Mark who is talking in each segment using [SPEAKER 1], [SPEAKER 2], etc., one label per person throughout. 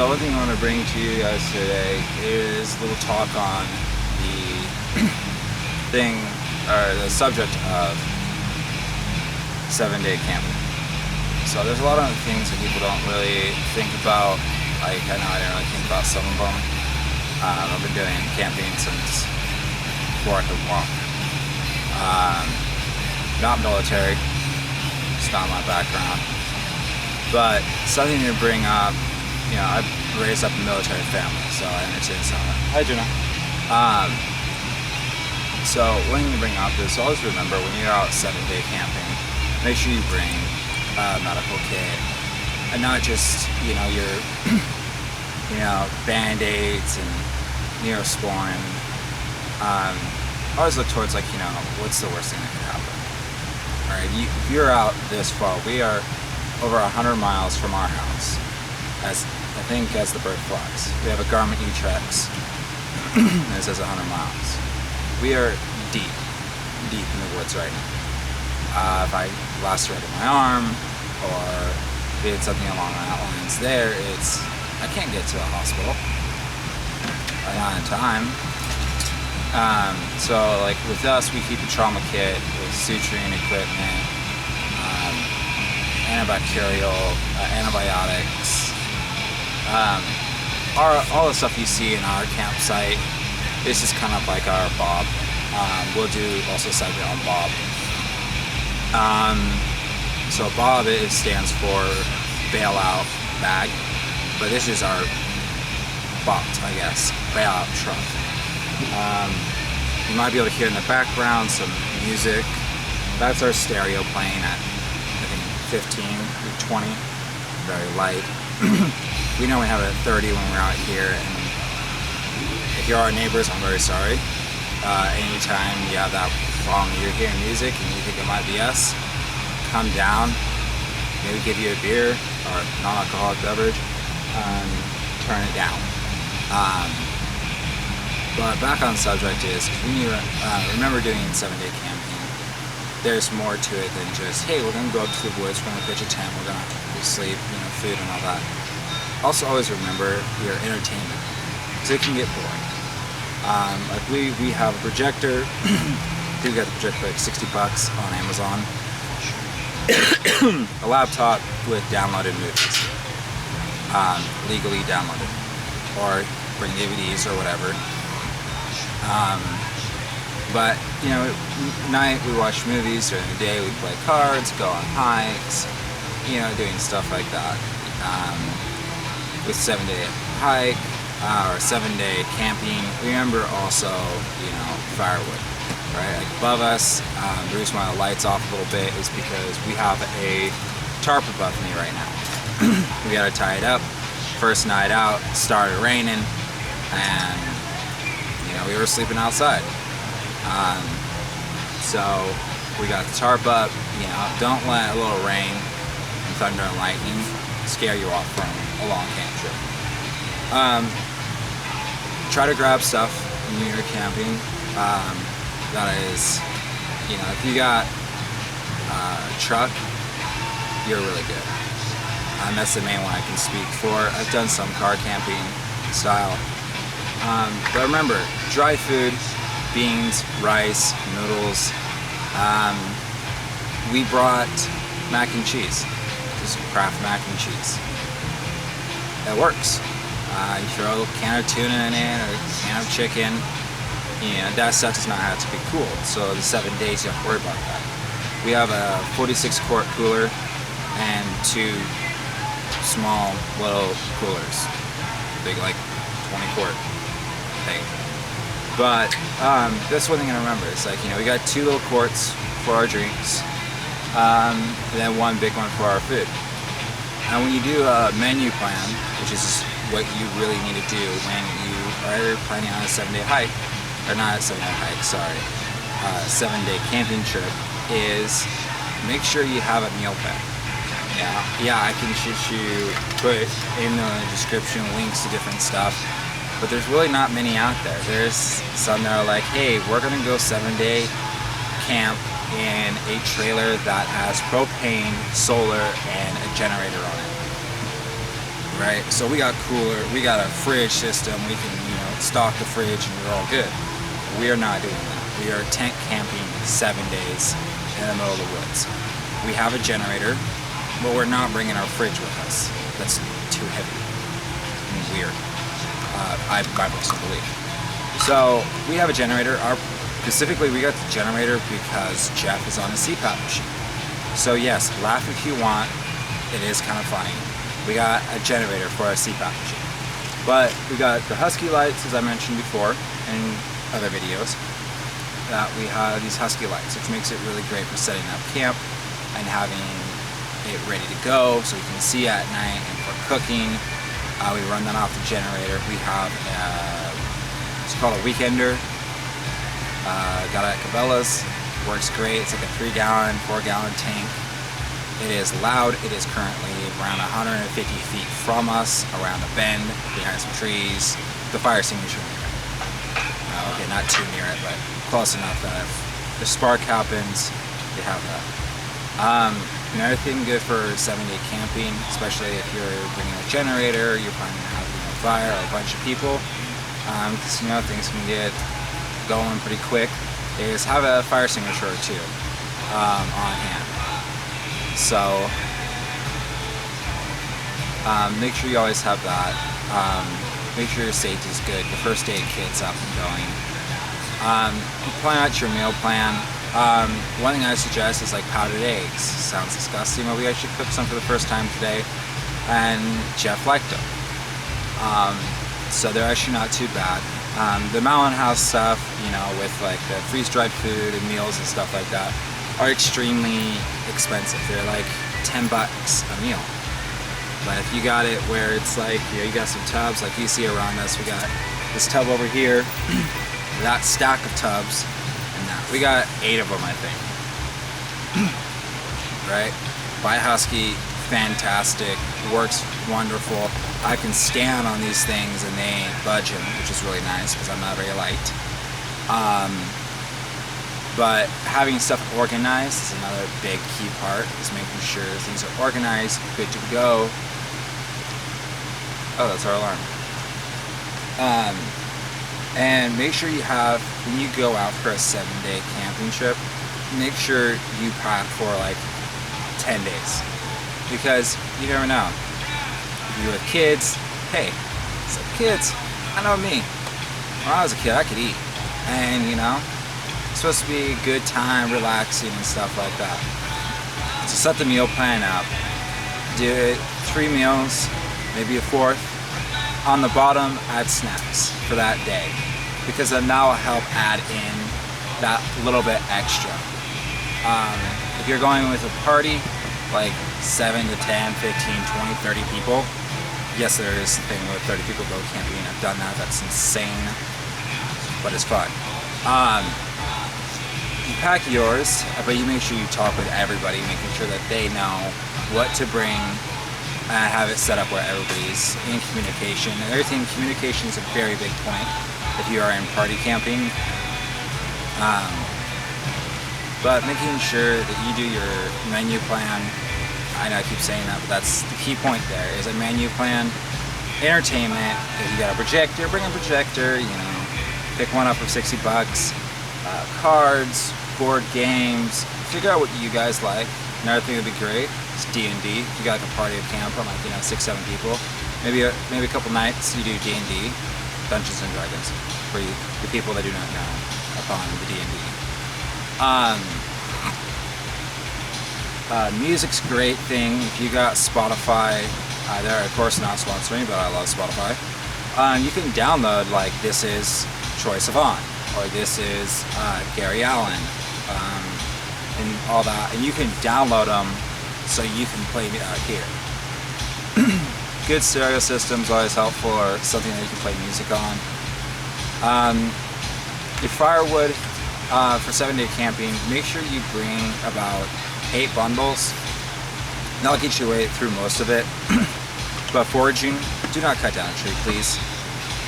[SPEAKER 1] So one thing I want to bring to you guys today is a little talk on the thing, or the subject of 7-day camping. So there's a lot of things that people don't really think about. Like, I know I didn't really think about some of them. I've been doing camping since before I could walk. Not military, it's not my background. But something to bring up, you know, I raised up a military family, so I understand some of it. Hi, Jenna. So one thing to bring up is always remember when you're out 7-day camping, make sure you bring a medical kit, and not just, you know, your, Band-Aids and Neosporin. Always look towards, like, what's the worst thing that could happen? All right, if you're out this far, we are over 100 miles from our house, as the bird flies. We have a Garmin E-Trex, and it says 100 miles. We are deep in the woods right now. If I lacerated my arm, or did something along that lines there, I can't get to the hospital. Not in time. So, like, with us, we keep a trauma kit with suturing equipment, antibacterial, antibiotics, all the stuff you see in our campsite. This is kind of like our Bob. We'll do also a segment on Bob. So Bob stands for bailout bag, but this is our bot, I guess, bailout truck. You might be able to hear in the background some music. That's our stereo playing at, I think, 15 or 20, very light. We normally have it at 30 when we're out here, and if you're our neighbors, I'm very sorry. Anytime you have that problem, you're hearing music and you think it might be us, come down, maybe give you a beer or non-alcoholic beverage, turn it down. But back on the subject is, when you remember doing 7-day camping, there's more to it than just, hey, we're going to go up to the woods, we're going to pitch a tent, we're going to sleep, food and all that. Also always remember your entertainment, because it can get boring. Like we have a projector. We got the projector for like $60 on Amazon. A laptop with downloaded movies, legally downloaded, or bring DVDs or whatever. But at night we watch movies. During the day we play cards, go on hikes, doing stuff like that. With 7-day hike or 7-day camping, remember also, firewood, right? Like above us, the reason why the light's off a little bit is because we have a tarp above me right now. We gotta tie it up. First night out, started raining, and we were sleeping outside. So we got the tarp up. Don't let a little rain and thunder and lightning scare you off from a long camp trip. Try to grab stuff when you're camping. That is, if you got a truck, you're really good. That's the main one I can speak for. I've done some car camping style. But remember, dry food, beans, rice, noodles. We brought mac and cheese, just Kraft mac and cheese. That works. You throw a can of tuna in it, or a can of chicken. That stuff does not have to be cooled. So the 7 days, you don't have to worry about that. We have a 46-quart cooler and 2 small little coolers, big like 20-quart thing. But that's one thing to remember. It's like, we got 2 little quarts for our drinks, and then 1 big one for our food. And when you do a menu plan, which is what you really need to do when you are planning on a 7-day hike, or not a 7-day hike, sorry, 7-day camping trip, is make sure you have a meal plan. Yeah, I can put in the description links to different stuff, but there's really not many out there. There's some that are like, hey, we're gonna go 7-day camp in a trailer that has propane, solar, and a generator on it. right? So we got cooler, we got a fridge system, we can, stock the fridge and we're all good. We are not doing that. We are tent camping 7 days in the middle of the woods. We have a generator, but we're not bringing our fridge with us. That's too heavy and weird. My personal belief. So we have a generator. Specifically, we got the generator because Jeff is on a CPAP machine. So yes, laugh if you want. It is kind of funny. We got a generator for our CPAP machine. But we got the Husky lights, as I mentioned before in other videos, that we have these Husky lights, which makes it really great for setting up camp and having it ready to go so we can see at night, and for cooking. We run that off the generator. We have it's called a Weekender. Got it at Cabela's. Works great. It's like a 3-gallon, 4-gallon tank. It is loud. It is currently around 150 feet from us, around a bend, behind some trees. The fire extinguisher near it. Okay, not too near it, but close enough that if the spark happens, you have that. Another thing good for 7-day camping, especially if you're bringing a generator, you're planning on having a fire or a bunch of people, because things can get going pretty quick, is have a fire extinguisher or two on hand. So make sure you always have that. Make sure your safety is good. Your first aid kit's up and going. Plan out your meal plan. One thing I suggest is like powdered eggs. Sounds disgusting, but we actually cooked some for the first time today, and Jeff liked them. So they're actually not too bad. The Mountain House stuff, with like the freeze-dried food and meals and stuff like that, are extremely expensive. They're like $10 a meal. But if you got it where it's like, you got some tubs like you see around us, we got this tub over here, that stack of tubs, and that. We got 8 of them, I think. Right? By Husky, fantastic, works wonderful. I can stand on these things and they ain't budging, which is really nice because I'm not very light. But having stuff organized is another big key part, is making sure things are organized, good to go. Oh, that's our alarm. And make sure you have, when you go out for a 7-day camping trip, make sure you pack for like 10 days. Because you never know. If you're with kids, hey, so kids, I know me. When I was a kid, I could eat. And it's supposed to be a good time, relaxing and stuff like that. So set the meal plan up. Do it 3 meals, maybe a 4th. On the bottom, add snacks for that day, because then that will help add in that little bit extra. If you're going with a party, like 7 to 10, 15, 20, 30 people, yes, there is a thing where 30 people go camping. I've done that. That's insane, but it's fun. You pack yours, but you make sure you talk with everybody, making sure that they know what to bring, and have it set up where everybody's in communication. And everything, communication is a very big point if you are in party camping. But making sure that you do your menu plan. I know I keep saying that, but that's the key point there, is a menu plan. Entertainment, if you got a projector, bring a projector, pick one up for $60. Cards, board games, figure out what you guys like. Another thing that would be great is D&D. If you got like a party of camp on 6-7 people, maybe a couple nights you do D&D, Dungeons and Dragons, for the people that do not know upon the D&D. Music's a great thing. If you got Spotify, they're of course not sponsoring, but I love Spotify. You can download like This Is Troye Sivan, or This Is Gary Allen, and all that, and you can download them so you can play here. Good stereo system's always helpful, or something that you can play music on. Your firewood for 7-day camping, make sure you bring about 8 bundles. That'll get you way through most of it. But foraging, do not cut down a tree, please.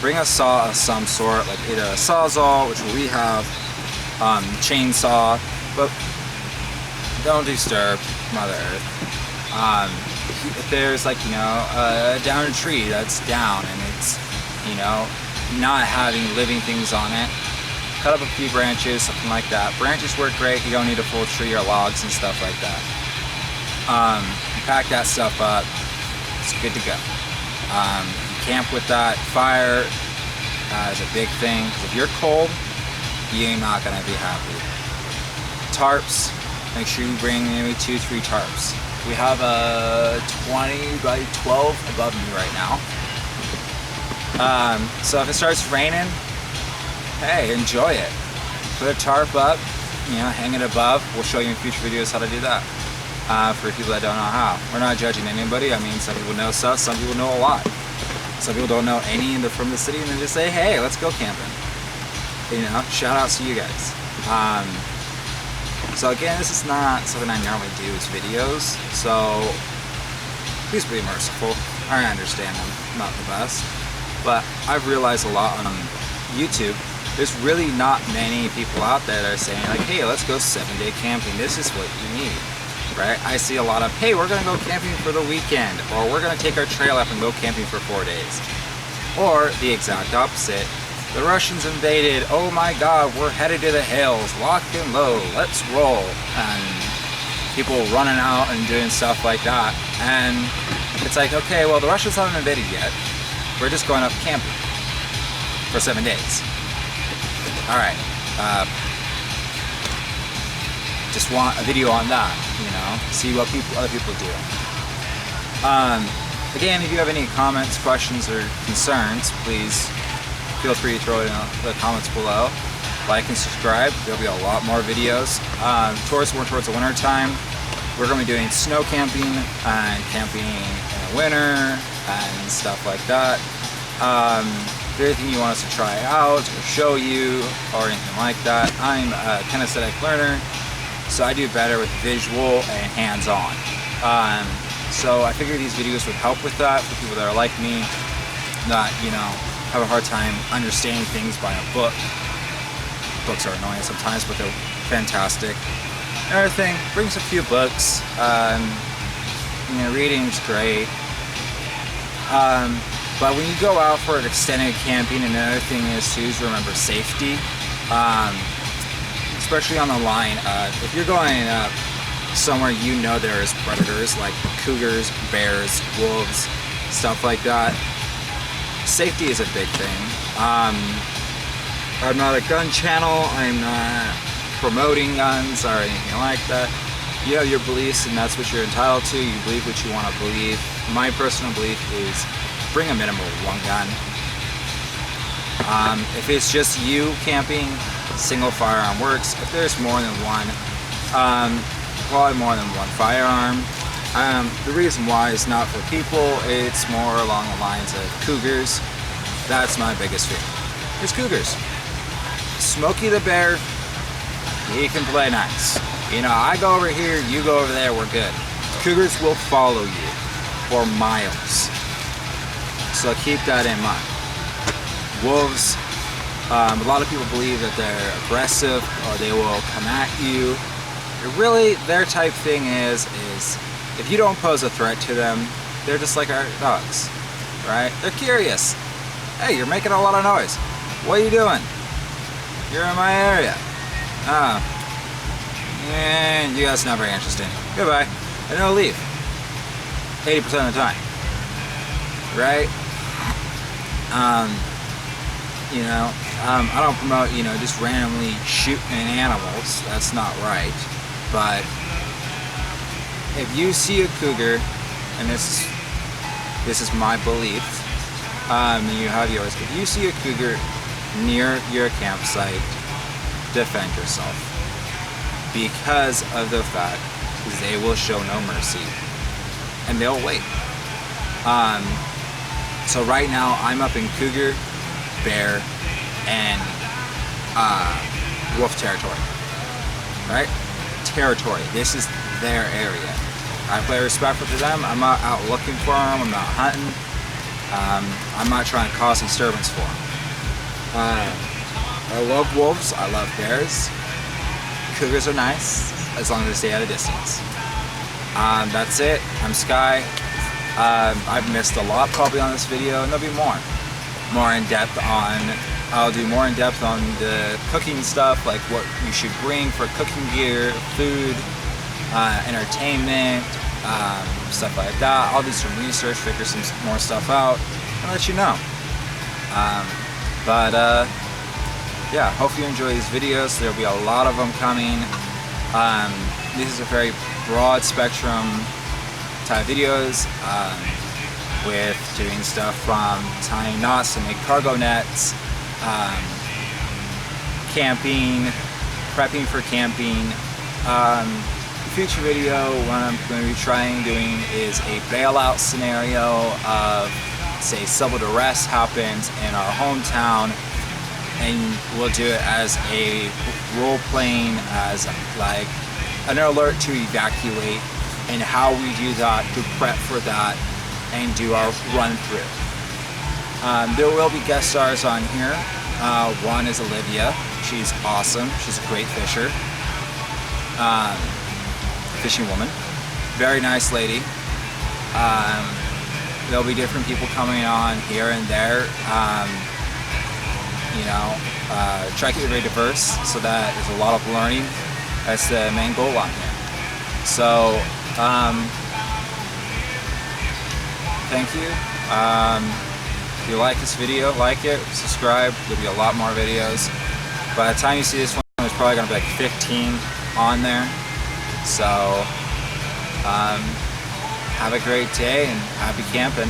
[SPEAKER 1] Bring a saw of some sort, like either a sawzall, which we have, chainsaw, but don't disturb Mother Earth. if there's like, you know, a downed tree that's down and it's, you know, not having living things on it, cut up a few branches, something like that. Branches work great. You don't need a full tree or logs and stuff like that. Pack that stuff up. It's good to go. Camp with that. Fire is a big thing. If you're cold, you're not gonna be happy. Tarps. Make sure you bring maybe 2-3 tarps. We have a 20 by 12 above me right now. So if it starts raining, hey, enjoy it. Put a tarp up, you know, hang it above. We'll show you in future videos how to do that. For people that don't know how. We're not judging anybody. I mean, some people know stuff, some people know a lot. Some people don't know any and they're from the city and they just say, hey, let's go camping. You know, shout outs to you guys. So again, this is not something I normally do is videos, so please be merciful. I understand I'm not the best, but I've realized a lot on YouTube, there's really not many people out there that are saying like, hey, let's go 7-day camping. This is what you need, right? I see a lot of, hey, we're gonna go camping for the weekend, or we're gonna take our trail up and go camping for 4 days. Or the exact opposite. The Russians invaded, oh my god, we're headed to the hills, lock and load, let's roll. And people running out and doing stuff like that. And it's like, okay, well, the Russians haven't invaded yet. We're just going up camping for 7 days. Alright, just want a video on that, you know, see what other people do. Again, if you have any comments, questions, or concerns, please feel free to throw it in the comments below. Like and subscribe. There'll be a lot more videos. Towards the winter time, we're going to be doing snow camping and camping in the winter and stuff like that. If there's anything you want us to try out or show you or anything like that, I'm a kinesthetic learner, so I do better with visual and hands-on. So I figured these videos would help with that for people that are like me, that, you know, have a hard time understanding things by a book. Books are annoying sometimes, but they're fantastic. Another thing, brings a few books. You know, reading's great. But when you go out for an extended camping, another thing is to remember safety. Especially on the line. If you're going somewhere you know there is predators like cougars, bears, wolves, stuff like that, safety is a big thing. I'm not a gun channel, I'm not promoting guns or anything like that. You have your beliefs and that's what you're entitled to. You believe what you want to believe. My personal belief is bring a minimum of 1 gun. If it's just you camping, single firearm works. If there's more than one, probably more than 1 firearm. The reason why is not for people, it's more along the lines of cougars. That's my biggest fear. It's cougars. Smokey the Bear, he can play nice. You know, I go over here, you go over there, we're good. Cougars will follow you for miles. So keep that in mind. Wolves, a lot of people believe that they're aggressive or they will come at you. Really, their type thing is if you don't pose a threat to them, they're just like our dogs, right? They're curious. Hey, you're making a lot of noise. What are you doing? You're in my area. Oh. And you guys not very interesting. Goodbye. And they'll leave. 80% of the time. Right? You know, I don't promote, you know, just randomly shooting animals. That's not right. But if you see a cougar, and this is my belief, and you have yours, if you see a cougar near your campsite, defend yourself. Because of the fact that they will show no mercy. And they'll wait. So right now, I'm up in cougar, bear, and wolf territory. Right? Territory. This is their area. I play respectful to them. I'm not out looking for them. I'm not hunting. I'm not trying to cause disturbance for them. I love wolves. I love bears. Cougars are nice as long as they stay at a distance. That's it. I'm Skye. I've missed a lot probably on this video, and there'll be more in depth on. I'll do more in depth on the cooking stuff, like what you should bring for cooking gear, food, entertainment, stuff like that. I'll do some research, figure some more stuff out, and let you know. Yeah, hope you enjoy these videos. There'll be a lot of them coming. This is a very broad spectrum type videos, with doing stuff from tying knots to make cargo nets, camping, prepping for camping. The future video, what I'm going to be doing is a bailout scenario of, say, civil unrest happens in our hometown, and we'll do it as a role-playing, as like an alert to evacuate, and how we do that, to prep for that, and do our run-through. There will be guest stars on here. One is Olivia. She's awesome. She's a great fisher. Fishing woman. Very nice lady. There'll be different people coming on here and there. Try to keep it very diverse so that there's a lot of learning. That's the main goal on here. So, thank you. If you like this video, like it, subscribe. There'll be a lot more videos. By the time you see this one, there's probably going to be like 15 on there. So, have a great day and happy camping.